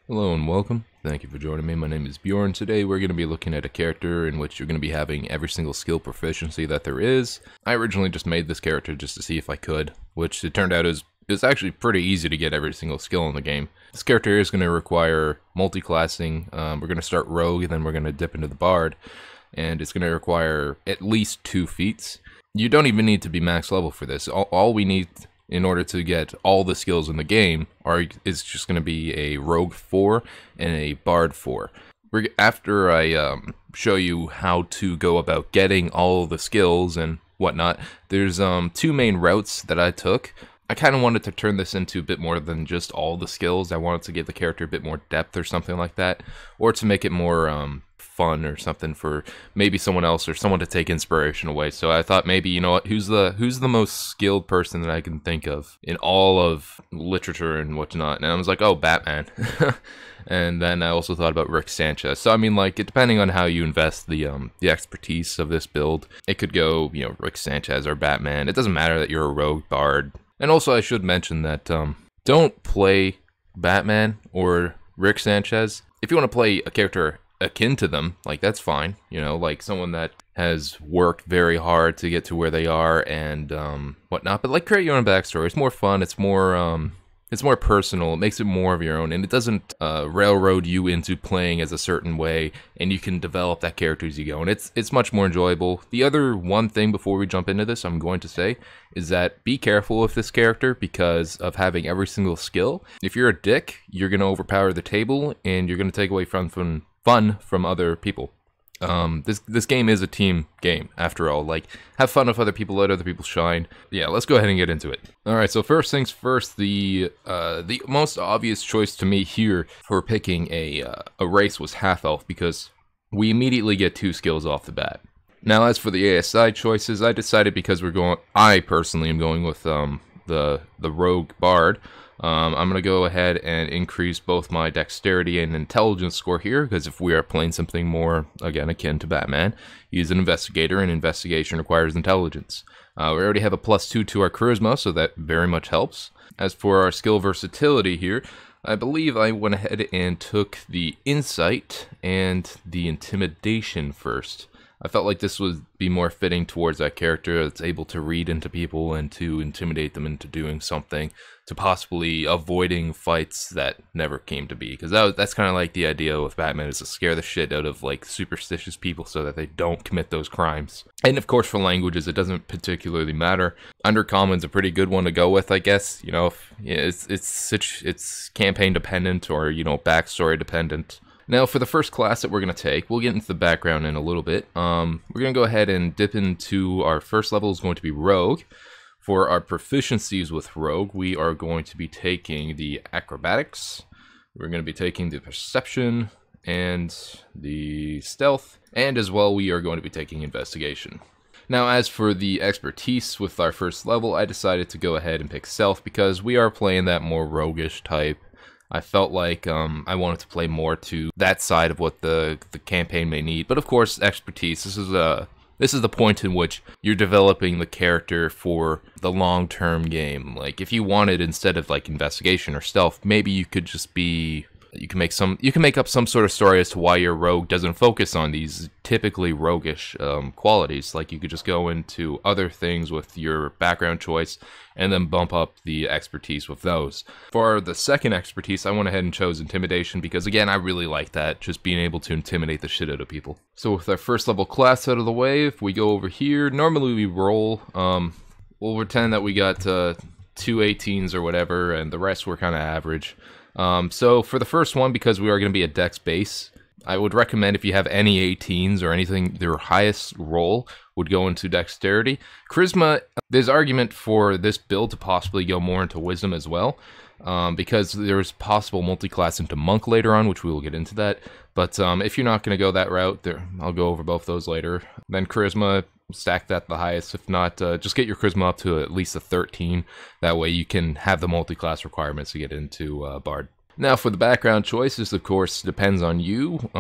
Hello and welcome. Thank you for joining me. My name is Bjorn. Today we're going to be looking at a character in which you're going to be having every single skill proficiency that there is. I originally just made this character just to see if I could, which it turned out is actually pretty easy to get every single skill in the game. This character is going to require multi-classing. We're going to start Rogue and then we're going to dip into the Bard, and it's going to require at least 2 feats. You don't even need to be max level for this. All we need in order to get all the skills in the game is just going to be a Rogue 4 and a Bard 4. After I show you how to go about getting all the skills and whatnot, there's 2 main routes that I took. I kind of wanted to turn this into a bit more than just all the skills. I wanted to give the character a bit more depth or something like that, or to make it more fun or something for maybe someone else or someone to take inspiration away. So I thought maybe, you know what, who's the most skilled person that I can think of in all of literature and whatnot? And I was like, oh, Batman. And then I also thought about Rick Sanchez. So I mean, like, depending on how you invest the expertise of this build, it could go, you know, Rick Sanchez or Batman. It doesn't matter that you're a rogue bard. And also I should mention that don't play Batman or Rick Sanchez. If you want to play a character akin to them, like, that's fine, you know, like someone that has worked very hard to get to where they are and whatnot, but like, create your own backstory. It's more fun, it's more personal, it makes it more of your own, and it doesn't railroad you into playing as a certain way, and you can develop that character as you go, and it's much more enjoyable. The other one thing before we jump into this I'm going to say is that be careful with this character because of having every single skill. If you're a dick, you're going to overpower the table, and you're going to take away fun from other people. This game is a team game, after all. Like, have fun with other people, let other people shine. Yeah, let's go ahead and get into it. Alright, so first things first, the most obvious choice to me here for picking a race was Half-Elf, because we immediately get 2 skills off the bat. Now, as for the ASI choices, I decided because I personally am going with the Rogue Bard. I'm going to go ahead and increase both my dexterity and intelligence score here, because if we are playing something more, again, akin to Batman, he's an investigator, and investigation requires intelligence. We already have a +2 to our charisma, so that very much helps. As for our skill versatility here, I believe I went ahead and took the insight and the intimidation first. I felt like this would be more fitting towards that character that's able to read into people and to intimidate them into doing something, to possibly avoiding fights that never came to be. Because that's kind of like the idea with Batman, is to scare the shit out of, like, superstitious people so that they don't commit those crimes. And of course, for languages, it doesn't particularly matter. Undercommon's a pretty good one to go with, I guess. You know, it's campaign dependent, or, you know, backstory dependent. Now, for the first class that we're going to take, we'll get into the background in a little bit. We're going to go ahead and dip into our first level is going to be Rogue. For our proficiencies with Rogue, we are going to be taking the Acrobatics. We're going to be taking the Perception and the Stealth. And as well, we are going to be taking Investigation. Now, as for the expertise with our first level, I decided to go ahead and pick Stealth because we are playing that more roguish type. I felt like I wanted to play more to that side of what the campaign may need. But of course, expertise, this is the point in which you're developing the character for the long-term game. Like, if you wanted, instead of like investigation or stealth, maybe you could just be, you can make up some sort of story as to why your rogue doesn't focus on these typically roguish qualities. Like, you could just go into other things with your background choice and then bump up the expertise with those. For the second expertise, I went ahead and chose intimidation because, again, I really like that, just being able to intimidate the shit out of people. So with our first level class out of the way, if we go over here, normally we roll, we'll pretend that we got 2 18s or whatever, and the rest were kind of average. So for the first one, because we are going to be a dex base, I would recommend, if you have any 18s or anything, their highest roll would go into dexterity. Charisma, there's argument for this build to possibly go more into wisdom as well, because there's possible multi-class into monk later on, which we will get into that. But if you're not going to go that route, I'll go over both those later. Then charisma, stack that the highest. If not, just get your charisma up to at least a 13. That way you can have the multi-class requirements to get into Bard. Now, for the background choices, of course, depends on you.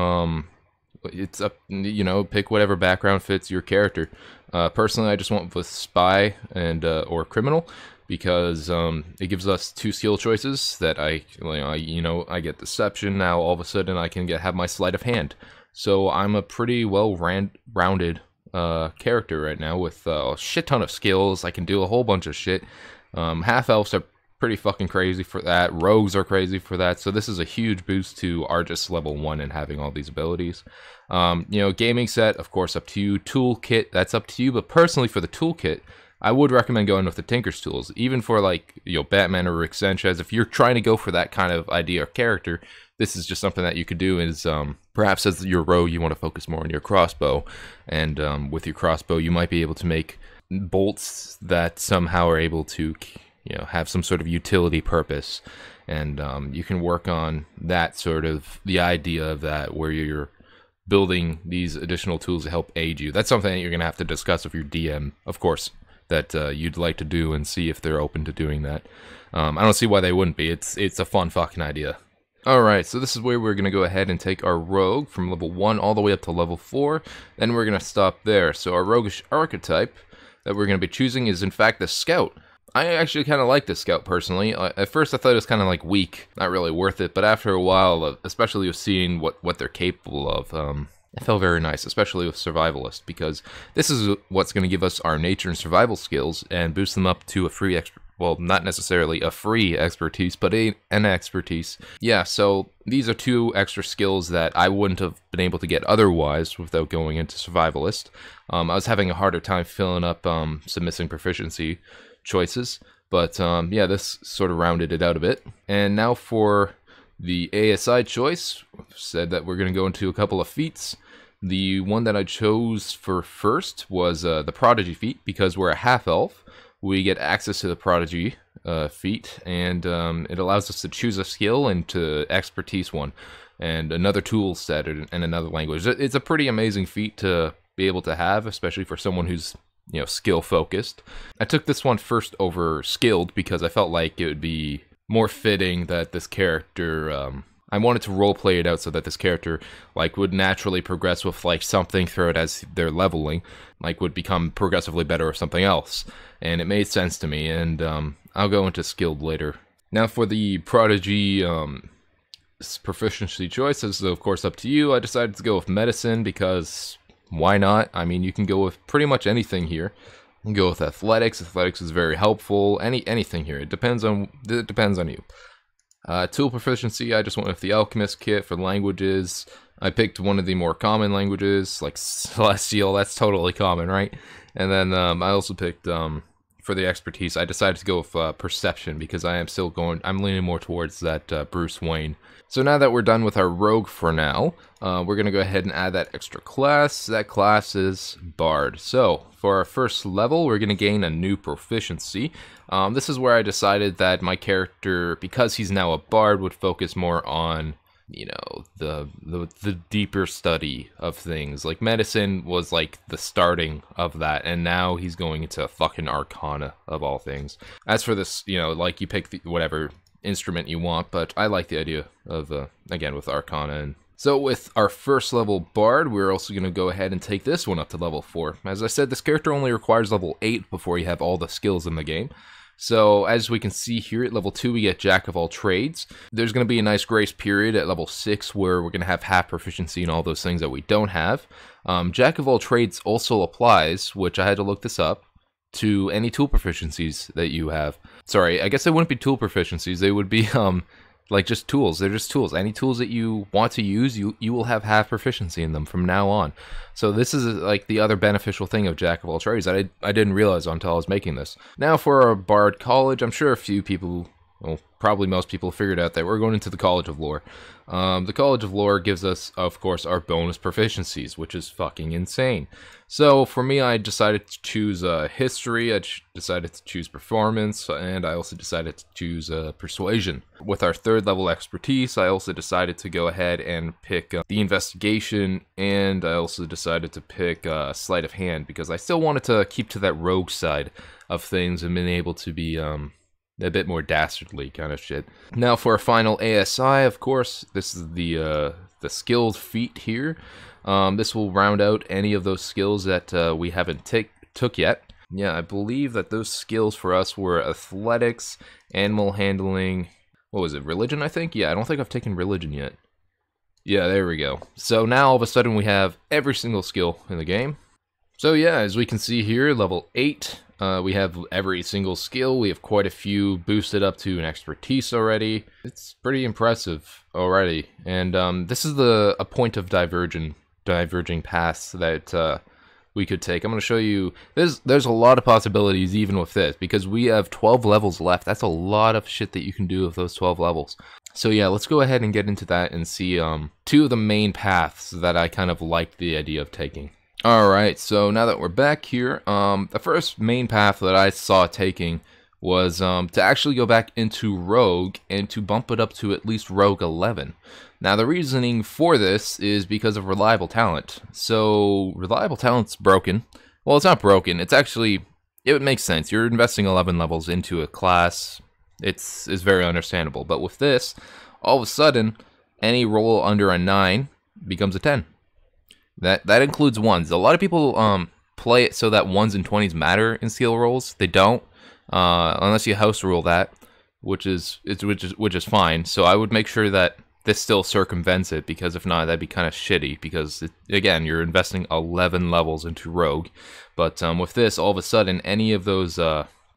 It's up, you know, pick whatever background fits your character. Personally, I just went with spy and or criminal. because it gives us 2 skill choices that I get Deception. Now all of a sudden I can have my Sleight of Hand. So I'm a pretty well-rounded character right now with a shit ton of skills. I can do a whole bunch of shit. Half-elves are pretty fucking crazy for that. Rogues are crazy for that. So this is a huge boost to Argus level 1 and having all these abilities. Gaming set, of course, up to you. Toolkit, that's up to you. But personally, for the toolkit, I would recommend going with the Tinker's Tools. Even for Batman or Rick Sanchez, if you're trying to go for that kind of idea or character, this is just something that you could do. Is perhaps as your rogue, you want to focus more on your crossbow, and with your crossbow, you might be able to make bolts that somehow are able to have some sort of utility purpose, and you can work on that sort of the idea of that, where you're building these additional tools to help aid you. That's something that you're gonna have to discuss with your DM, of course, that you'd like to do, and see if they're open to doing that. I don't see why they wouldn't be. It's a fun fucking idea. Alright, so this is where we're going to go ahead and take our rogue from level 1 all the way up to level 4, then we're going to stop there. So our roguish archetype that we're going to be choosing is in fact the scout. I actually kind of like this scout personally. At first I thought it was kind of weak, not really worth it, but after a while, especially with seeing what they're capable of, it felt very nice, especially with Survivalist, because this is what's going to give us our nature and survival skills and boost them up to a free well, not necessarily a free expertise, but an expertise. Yeah, so these are 2 extra skills that I wouldn't have been able to get otherwise without going into Survivalist. I was having a harder time filling up some missing proficiency choices, but yeah, this sort of rounded it out a bit. And now for the ASI choice, said that we're going to go into a couple of feats. The one that I chose for first was the Prodigy feat, because we're a half-elf. We get access to the Prodigy feat, and it allows us to choose a skill and to expertise one, and another tool set and another language. It's a pretty amazing feat to be able to have, especially for someone who's skill focused. I took this one first over skilled because I felt like it would be more fitting that this character. I wanted to roleplay it out so that this character would naturally progress with something throughout as they're leveling, would become progressively better or something else, and it made sense to me. And I'll go into skilled later. Now for the Prodigy proficiency choices, of course up to you. I decided to go with medicine because why not? I mean, you can go with pretty much anything here. You can go with athletics. Athletics is very helpful. Anything here. It depends on you. Tool proficiency, I just went with the Alchemist kit. For languages, I picked one of the more common languages, like Celestial. That's totally common, right? And then I also picked, for the expertise, I decided to go with Perception, because I'm leaning more towards that Bruce Wayne. So now that we're done with our rogue for now, we're going to go ahead and add that extra class. That class is Bard. So for our first level, we're going to gain a new proficiency. This is where I decided that my character, because he's now a Bard, would focus more on, the deeper study of things. Like medicine was the starting of that, and now he's going into fucking Arcana of all things. As for this, you pick whatever instrument you want, but I like the idea of again with Arcana. And so with our first level Bard, we're also going to go ahead and take this one up to level 4. As I said, this character only requires level 8 before you have all the skills in the game. So as we can see here, at level 2 we get Jack of all trades. There's going to be a nice grace period at level 6 where we're going to have half proficiency in all those things that we don't have. Jack of all trades also applies, which I had to look this up, to any tool proficiencies that you have. Sorry, I guess they wouldn't be tool proficiencies, they would be just tools. They're just tools. Any tools that you want to use, you will have half proficiency in them from now on. So this is the other beneficial thing of Jack of all trades that I didn't realize until I was making this. Now for our Bard College, I'm sure a few people, well, probably most people figured out that we're going into the College of Lore. The College of Lore gives us, of course, our bonus proficiencies, which is fucking insane. So for me, I decided to choose history, I decided to choose performance, and I also decided to choose persuasion. With our third level expertise, I also decided to go ahead and pick the investigation, and I also decided to pick sleight of hand, because I still wanted to keep to that rogue side of things and being able to be a bit more dastardly kind of shit. Now for our final ASI, of course, this is the skilled feat here. This will round out any of those skills that we haven't took yet. Yeah, I believe that those skills for us were athletics, animal handling, what was it, religion, I think? Yeah, I don't think I've taken religion yet. Yeah, there we go. So now all of a sudden we have every single skill in the game. So yeah, as we can see here, level 8, we have every single skill. We have quite a few boosted up to an expertise already. It's pretty impressive already. And this is a point of diverging paths that we could take. I'm going to show you, there's a lot of possibilities even with this, because we have 12 levels left. That's a lot of shit that you can do with those 12 levels. So yeah, let's go ahead and get into that and see 2 of the main paths that I kind of liked the idea of taking. Alright, so now that we're back here, the first main path that I saw taking was to actually go back into Rogue and to bump it up to at least Rogue 11. Now the reasoning for this is because of Reliable Talent. So Reliable Talent's broken. Well, it's not broken, it's actually, it makes sense. You're investing 11 levels into a class. It's very understandable. But with this, all of a sudden, any roll under a 9 becomes a 10. That includes 1s. A lot of people play it so that 1s and 20s matter in skill rolls. They don't, unless you house rule that, which is fine. So I would make sure that this still circumvents it, because if not, that'd be kind of shitty. Because again, you're investing 11 levels into Rogue, but with this, all of a sudden, any of those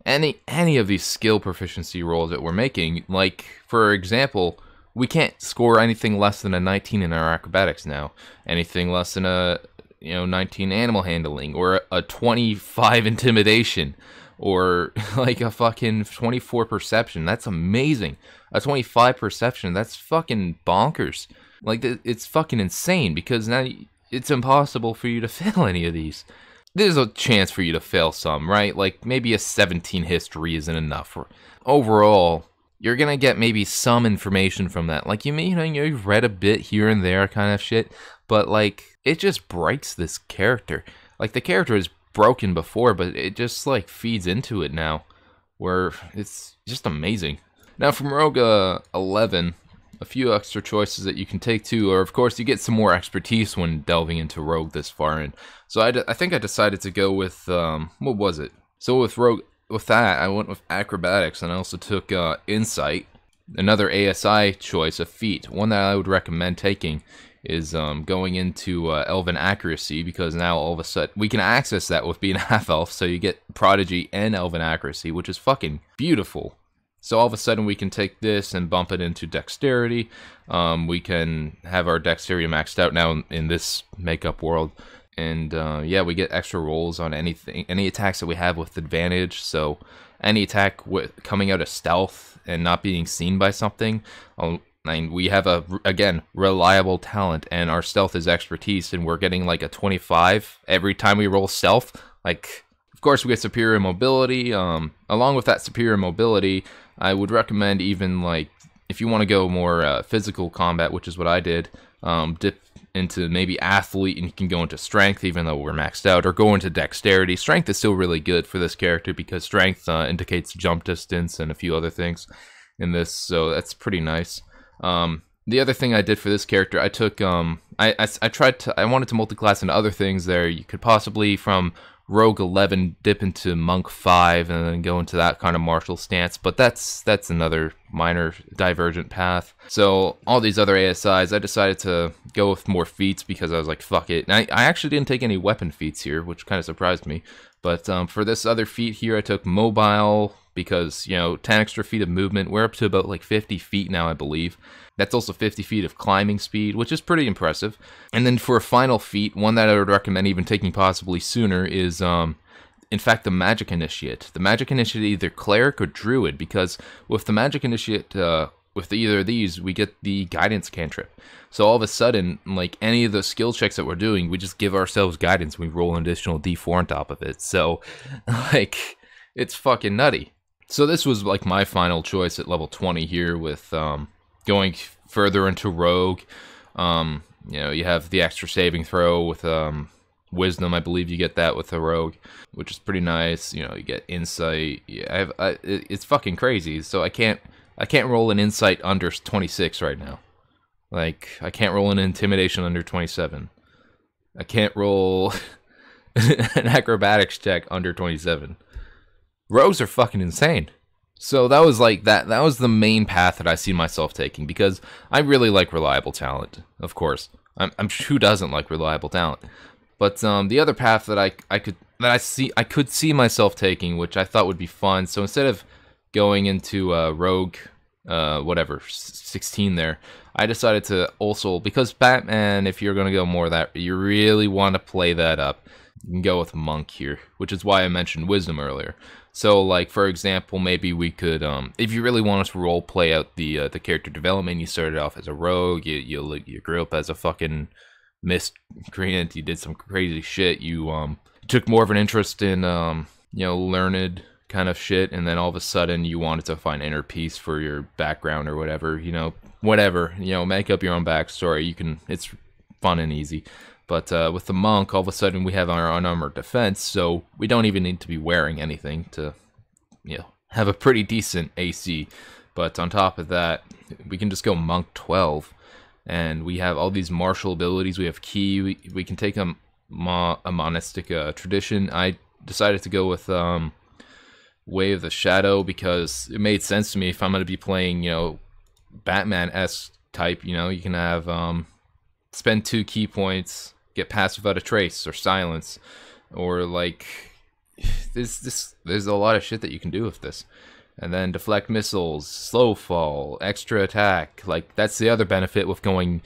any of these skill proficiency rolls that we're making, like for example, we can't score anything less than a 19 in our acrobatics now. Anything less than a 19 animal handling, or a 25 intimidation, or like a fucking 24 perception. That's amazing. A 25 perception, that's fucking bonkers. Like, it's fucking insane, because now it's impossible for you to fail any of these. There's a chance for you to fail some, right? Like maybe a 17 history isn't enough. Overall, you're gonna get maybe some information from that. Like you've read a bit here and there kind of shit, but like it just breaks this character. Like the character is broken before, but it just like feeds into it now, where it's just amazing. Now from Rogue 11, a few extra choices that you can take too, or of course you get some more expertise when delving into Rogue this far in. So I think I decided to go with what was it? So with Rogue. With that, I went with acrobatics, and I also took insight. Another ASI choice, a feat. One that I would recommend taking is going into elven accuracy, because now all of a sudden we can access that with being a half elf, so you get prodigy and elven accuracy, which is fucking beautiful. So all of a sudden we can take this and bump it into dexterity. We can have our dexterity maxed out now in this makeup world. And yeah, we get extra rolls on any attacks that we have with advantage. So any attack coming out of stealth and not being seen by something, and we have again, reliable talent, and our stealth is expertise, and we're getting like a 25 every time we roll stealth. Like, of course, we get superior mobility. Along with that superior mobility, I would recommend, even like if you want to go more physical combat, which is what I did, dip into maybe athlete, and you can go into strength even though we're maxed out, or go into dexterity. Strength is still really good for this character, because strength indicates jump distance and a few other things in this, so that's pretty nice. The other thing I did for this character, I took I wanted to multi-class into other things there. You could possibly from Rogue 11 dip into Monk 5 and then go into that kind of martial stance, but that's another minor divergent path. So all these other ASIs, I decided to go with more feats, because I was like, fuck it. And I actually didn't take any weapon feats here, which kind of surprised me. But for this other feat here, I took mobile, because 10 extra feet of movement. We're up to about like 50 feet now, I believe. That's also 50 feet of climbing speed, which is pretty impressive. And then for a final feat, one that I would recommend even taking possibly sooner is, in fact, the Magic Initiate. The Magic Initiate, either Cleric or Druid, because with the Magic Initiate, with either of these, we get the Guidance cantrip. So all of a sudden, like any of the skill checks that we're doing, we just give ourselves guidance. We roll an additional D4 on top of it. So, like, it's fucking nutty. So this was like my final choice at level 20 here, with going further into Rogue. You have the extra saving throw with Wisdom. I believe you get that with a Rogue, which is pretty nice. You get Insight. Yeah, it's fucking crazy. So I can't roll an Insight under 26 right now. Like, I can't roll an Intimidation under 27. I can't roll an acrobatics check under 27. Rogues are fucking insane. So that was like that was the main path that I see myself taking, because I really like reliable talent, of course. I'm who doesn't like reliable talent? But the other path that I could see myself taking, which I thought would be fun. So instead of going into rogue, whatever 16 there, I decided to also, because Batman, if you're gonna go more of that, you really want to play that up. You can go with monk here, which is why I mentioned wisdom earlier. So, like, for example, maybe we could, if you really want us to role play out the character development, you started off as a rogue, you grew up as a fucking miscreant, you did some crazy shit, you took more of an interest in, learned kind of shit, and then all of a sudden you wanted to find inner peace for your background or whatever, make up your own backstory. It's fun and easy. But with the monk, all of a sudden we have our unarmored defense, so we don't even need to be wearing anything to, have a pretty decent AC. But on top of that, we can just go monk 12, and we have all these martial abilities. We have ki. We can take a monastic tradition. I decided to go with Way of the Shadow because it made sense to me. If I'm going to be playing, Batman-esque type, you can have spend 2 ki points, get pass without a trace or silence, or like there's a lot of shit that you can do with this. And then deflect missiles, slow fall, extra attack. Like, that's the other benefit with going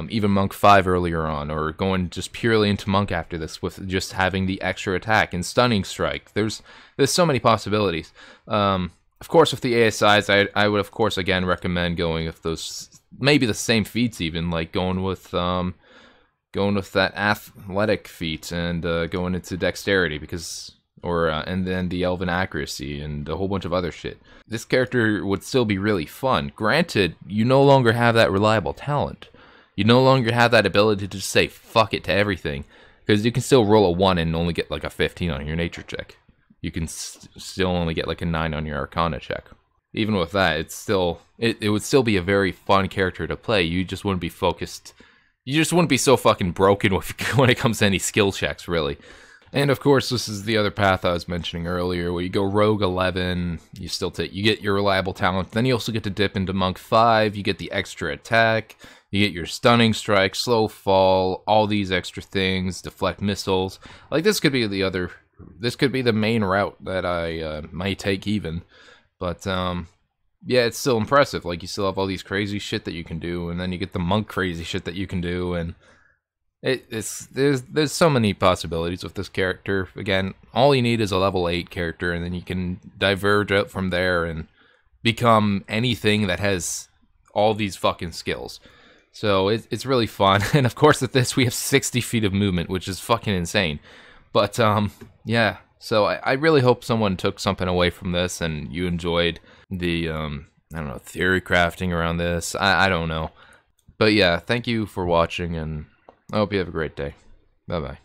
even monk 5 earlier on, or going just purely into monk after this with just having the extra attack and stunning strike. There's so many possibilities. Of course, with the ASIs, I would of course again recommend going with those, maybe the same feats even, like going with that athletic feat and going into dexterity, because and then the elven accuracy and a whole bunch of other shit. This character would still be really fun. Granted, you no longer have that reliable talent. You no longer have that ability to just say fuck it to everything, because you can still roll a 1 and only get like a 15 on your nature check. You can still only get like a 9 on your arcana check. Even with that, it would still be a very fun character to play. You just wouldn't be focused. You just wouldn't be so fucking broken when it comes to any skill checks, really. And of course, this is the other path I was mentioning earlier, where you go Rogue 11, you get your reliable talent, then you also get to dip into Monk 5, you get the extra attack, you get your stunning strike, slow fall, all these extra things, deflect missiles. Like, this could be the main route that I might take even. But, yeah, it's still impressive. Like, you still have all these crazy shit that you can do, and then you get the monk crazy shit that you can do, and there's so many possibilities with this character. Again, all you need is a level 8 character, and then you can diverge out from there and become anything that has all these fucking skills. So it's really fun. And of course with this we have 60 feet of movement, which is fucking insane. But yeah, so I really hope someone took something away from this and you enjoyed the theory crafting around this. I don't know. But yeah, thank you for watching, and I hope you have a great day. Bye-bye.